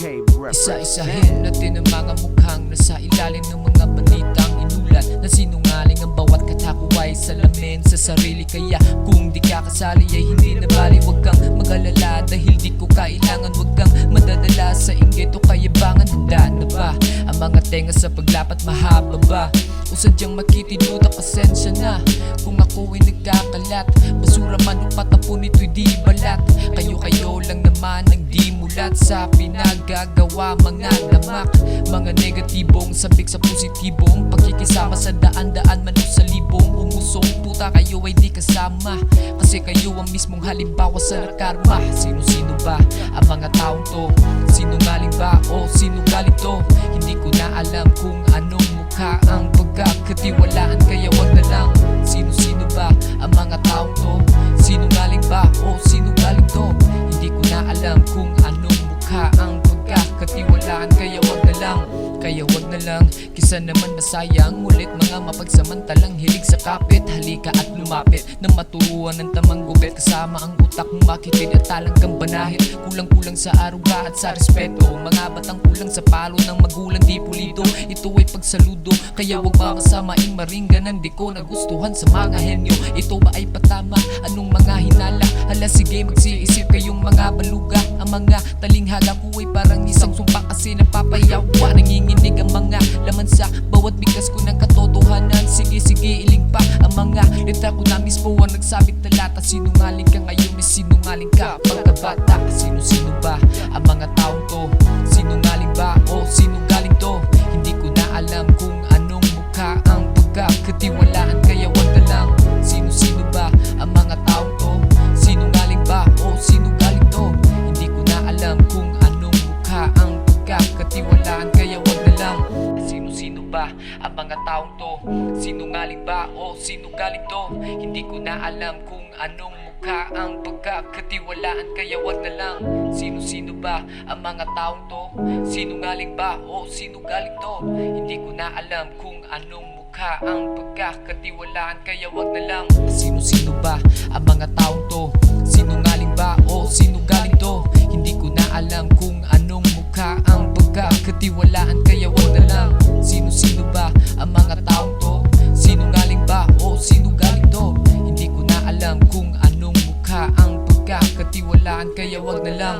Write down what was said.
Isa-isahin natin ang mga mukhang nasa ilalim ng mga balitang inulat na sinungaling ang bawat katako ay salamin sa sarili. Kaya kung di ka kasali ay hindi na bali. Huwag kang mag-alala dahil di ko kailangan. Huwag kang madadala sa inggit o kayabangan. Handa na ba ang mga tenga sa paglapat? Mahaba ba o sadyang makitinuta? Pasensya na kung ako ay nagkakalat. Basura man o patapon, ito'y di balat. Kayo-kayo lang naman ang di mulat sa pinagagawa. Mga damak, mga negatibong sabik sa positibong pakikisama sa daan-daan man o sa libong umusong. Puta kayo ay di kasama kasi kayo ang mismong halimbawa sa karma. Sino-sino ba ang mga taong to? Sinungaling ba o sinugaling to? Hindi ko na alam kung anong mukha ang pagkakatiwalaan. Kaya wag na lang. Sino-sino ba ang mga taong to? Sinungaling ba o sinugaling to? Hindi ko na alam kung anong mukha ang pagkakatiwalaan. Kaya wag na lang. Kaya wag na lang, kisa naman masayang ulit mga mapagsamantalang hilig sa kapit. Halika at lumapit na maturuan ng tamang gupit. Kasama ang utak mong makitid at talagang banahit. Kulang-kulang sa aruga at sa respeto. Mga batang kulang sa palo ng magulang di pulido. Ito ay pagsaludo, kaya wag makasamaing maringganan. Di ko nagustuhan sa mga henyo. Ito ba ay patama? Anong mga hinala? Hala sige magsiisip kayong mga baluga. Ang mga talinghaga ko ay parang isang sumpa kasi napapayawa. Nanginginig ang mga laman sa bawat bigkas ko ng katotohanan. Sige iling pa ang mga letra ko na mismo ang nagsabit talata. Sinungaling ka ngayon, sinungaling ka pagkabata. Sino-sino ba ang mga taong to? Sinungaling ba o sinugaling to? Hindi ko na alam kung anong mukha ang pagkakatiwalaan. Kaya wag na lang. Sino-sino ba ang mga taong to? Sinungaling ba o sinugaling to? Hindi ko na alam kung anong mukha ang pagkakatiwalaan. Kaya wag na lang. Sino-sino ba ang mga taong to? Sinungaling ba o sinugaling to? Hindi ko na alam kung anong mukha ang pagkakatiwalaan. Kaya wag na lang. Sino-sino ba ang mga taong to? Sinungaling ba o sinugaling to? Hindi ko na alam kung anong mukha ang pagkakatiwalaan. Kaya wag na lang. Sino-sino ba ang mga taong to? Sinungaling ba o sinugaling to? Hindi ko na alam kung anong mukha ang pagkakatiwalaan. Kaya wag na lang. Sino-sino ba ang mga taong to? Sinungaling ba o sinugaling to? Hindi ko na alam kung anong mukha ang pagkakatiwalaan. Kaya wag na lang.